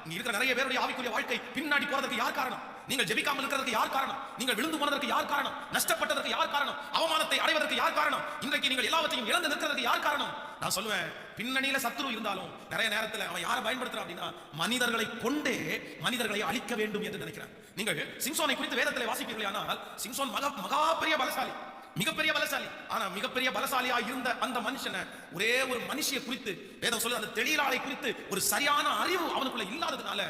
இங்க இருக்கிற நிறைய பேருடைய ஆவிக்குரிய வாழ்க்கை பின்னாடி போறதுக்கு யார் காரணம்? நீங்கள் ஜெபிக்காமல் இருக்கிறதுக்கு யார் காரணம்? நீங்கள் விழுந்து போனதற்கு யார் காரணம்? நஷ்டப்பட்டதற்கு யார் காரணம்? அவமானத்தை அடைவதற்கு யார் காரணம்? இன்றைக்கு நீங்கள் எல்லாவற்றையும் இழந்து நிற்கிறதுக்கு யார் காரணம்? நான் சொல்லுவேன், பின்னணியில சத்துரு இருந்தாலும் நிறைய நேரத்தில் அவன் யாரை பயன்படுத்துறான் அப்படின்னா, மனிதர்களை கொண்டே மனிதர்களை அழிக்க வேண்டும் என்று நினைக்கிறான். நீங்கள் சிம்சோனை குறித்து வேதத்தில் வாசிப்பீர்களானால், சிம்சோன் மகா பெரிய பலசாலி, மிகப்பெரிய பலசாலி. ஆனா மிகப்பெரிய பலசாலியா இருந்த அந்த மனுஷனை, ஒரே ஒரு மனுஷியை குறித்து வேதம் சொல்லுது, அந்த தெளிலாளை குறித்து ஒரு சரியான அறிவு அவனுக்குள்ள இல்லாததுனால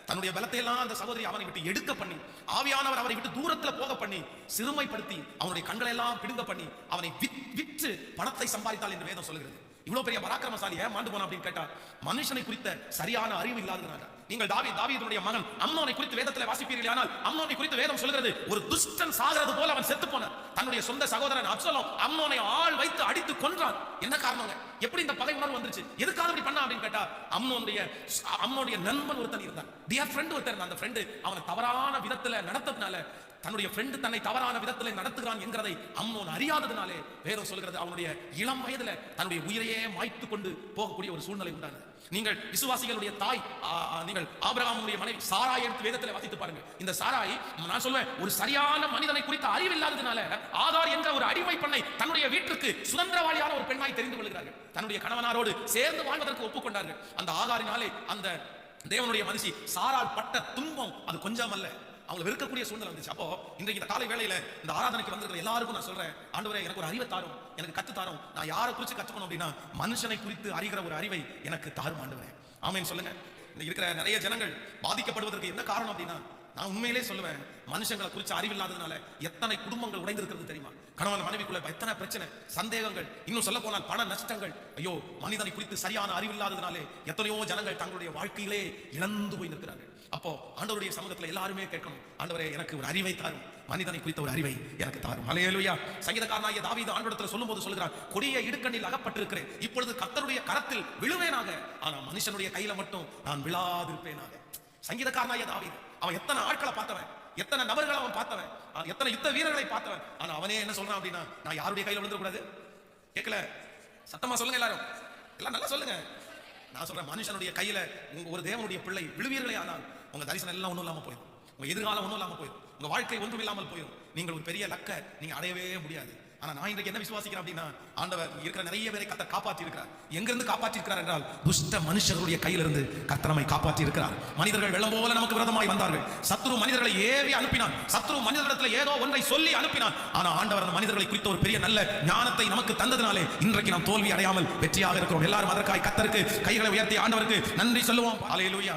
தன்னுடைய பலத்தை எல்லாம் அந்த சகோதரி அவனை விட்டு எடுக்க பண்ணி, ஆவியானவர் அவரை விட்டு தூரத்துல போக பண்ணி, சிறுமைப்படுத்தி, அவனுடைய கண்களை எல்லாம் பிடுங்க பண்ணி, அவனை விற்று பணத்தை சம்பாதித்தாள் என்று வேதம் சொல்லுகிறது. இவ்வளவு பெரிய பராக்கிரமசாலியை மாண்டு போன அப்படின்னு கேட்டா, மனுஷனை குறித்த சரியான அறிவு இல்லாததுனால. நீங்கள் தாவீதுடைய மகன் அம்னோனை குறித்து வேதத்தில் வாசிப்பீர்கள். ஆனால் அம்னோனை குறித்து வேதம் சொல்கிறது, ஒரு துஷ்டன் சாகிறது போல அவன் செத்து போனான். தன்னுடைய சொந்த சகோதரன் அப்சலோம் அம்னோனை ஆள் வைத்து அடித்து கொன்றான். என்ன காரணங்க? எப்படி இந்த பகை உணர்வு வந்துச்சு? எதுக்காக இப்படி பண்ணா அப்படின்னு கேட்டா, அம்னோனுடைய நண்பன் ஒருத்தன் இருந்தான், டியர் ஃப்ரெண்ட் ஒருத்தன். அந்த ஃப்ரெண்ட் அவனை தவறான விதத்துல நடத்ததுனால, தன்னுடைய ஃப்ரெண்ட் தன்னை தவறான விதத்தில் நடத்துகிறான் என்கிறதை அம்னோன் அறியாததுனாலே வேதம் சொல்கிறது, அவனுடைய இளம் வயதுல தன்னுடைய உயிரையே மாய்த்து கொண்டு போகக்கூடிய ஒரு சூழ்நிலை உண்டானது. நீங்கள் விசுவாசிகளுடைய தாய், நீங்கள் ஆபிரகாமுடைய மனைவி சாராய் எடுத்து வேதத்தில் வாசித்து பாருங்க. இந்த சாராய், நான் சொல்வேன், ஒரு சரியான மனிதனை குறித்த அறிவு இல்லாததுனால ஆகார் என்ற ஒரு அடிமை பெண்ணை தன்னுடைய வீட்டுக்கு சுதந்திரவாளியான ஒரு பெண்ணாய் தெரிந்து கொள்கிறார்கள். தன்னுடைய கணவனாரோடு சேர்ந்து வாழ்வதற்கு ஒப்புக்கொண்டார்கள். அந்த ஆகாரினாலே அந்த தேவனுடைய மனுஷி சாரால் பட்ட துன்பம் அது கொஞ்சம் அல்ல, அவங்க வெறுக்கக்கூடிய சூழ்நிலை வந்துச்சு. அப்போ இன்றைக்கு இந்த காலை வேளையில இந்த ஆராதனைக்கு வந்திருக்கிற எல்லாருக்கும் நான் சொல்றேன், ஆண்டவரே எனக்கு ஒரு அறிவை தாரும், எனக்கு கத்து தாரும். நான் யாரை குறித்து கத்துக்கணும் அப்படின்னா, மனுஷனை குறித்து அறிகிற ஒரு அறிவை எனக்கு தாரும் ஆண்டவரே. ஆமென் சொல்லுங்க. இருக்கிற நிறைய ஜனங்கள் பாதிக்கப்படுவதற்கு என்ன காரணம் அப்படின்னா, நான் உண்மையிலே சொல்லுவேன், மனுஷங்களை குறித்து அறிவில்லாததுனால எத்தனை குடும்பங்கள் உடைந்திருக்கிறது தெரியுமா? கணவன் மனைவிக்குள்ள எத்தனை பிரச்சனை, சந்தேகங்கள், இன்னும் சொல்ல போனால் பண நஷ்டங்கள். ஐயோ, மனிதனை குறித்து சரியான அறிவில்லாததுனாலே எத்தனையோ ஜனங்கள் தங்களுடைய வாழ்க்கையிலே இழந்து போய் நிற்கிறார்கள். அப்போ ஆண்டவருடைய சமூகத்தில் எல்லாருமே கேட்கணும், ஆண்டவரே எனக்கு ஒரு அறிவை தாரும், மனிதனை குறித்த ஒரு அறிவை எனக்கு தாரும். அல்லேலூயா. சங்கீதக்காரனாகிய தாவீது ஆண்டவரிடத்தில் சொல்லும்போது சொல்கிறார், கொடிய இடுக்கண்ணில் அகப்பட்டிருக்கிறேன், இப்பொழுது கர்த்தருடைய கரத்தில் விழுவேனாக, ஆனா மனுஷனுடைய கையில மட்டும் நான் விழாதிருப்பேனாக. சங்கீதக்காரனாகிய தாவீது, அவன் எத்தனை ஆட்களை பார்த்தவன், எத்தனை நபர்களை அவன் பார்த்தவன், எத்தனை யுத்த வீரர்களை பார்த்தவன். ஆனா அவனே என்ன சொல்றான் அப்படின்னா, நான் யாருடைய கையில விழுந்துடக்கூடாது. கேட்கல? சத்தமா சொல்லுங்க எல்லாரும், எல்லாம் நல்லா சொல்லுங்க. நான் சொல்றேன், மனுஷனுடைய கையில உங்க ஒரு தேவனுடைய பிள்ளை விழுவீர்களே, ஆனால் உங்க தரிசனம் எல்லாம் ஒன்றும் இல்லாம போயிடும், உங்க எதிர்காலம் ஒன்றும் இல்லாம போயிடும், உங்க வாழ்க்கை ஒன்றும் இல்லாமல் போயிடும். நீங்கள் ஒரு பெரிய லக்க நீங்க அடையவே முடியாது. ஆனா நான் இன்றைக்கு என்ன விசுவாசிக்கிறேன் அப்படின்னா, ஆண்டவர் இருக்கிற நிறைய பேரை கர்த்தர் காப்பாற்றி இருக்கிறார். எங்கிருந்து காப்பாற்றி இருக்கிறார் என்றால், துஷ்ட மனுஷர்களுடைய கையிலிருந்து கர்த்தர் நம்மை காப்பாற்றி இருக்கிறார். மனிதர்கள் வெள்ளம் போல நமக்கு விரோதமாய் வந்தார்கள். சத்ரு மனிதர்களை ஏவி அனுப்பினான், சத்ரு மனிதர்களிடத்தில் ஏதோ ஒன்றை சொல்லி அனுப்பினான். ஆனா ஆண்டவர் அந்த மனிதர்களை குறித்த ஒரு பெரிய நல்ல ஞானத்தை நமக்கு தந்ததினாலே இன்றைக்கு நாம் தோல்வி அடையாமல் வெற்றியாக இருக்கிறோம். எல்லாரும் அதற்காக கர்த்தருக்கு கைகளை உயர்த்தி ஆண்டவருக்கு நன்றி சொல்லுவோம். அல்லேலூயா.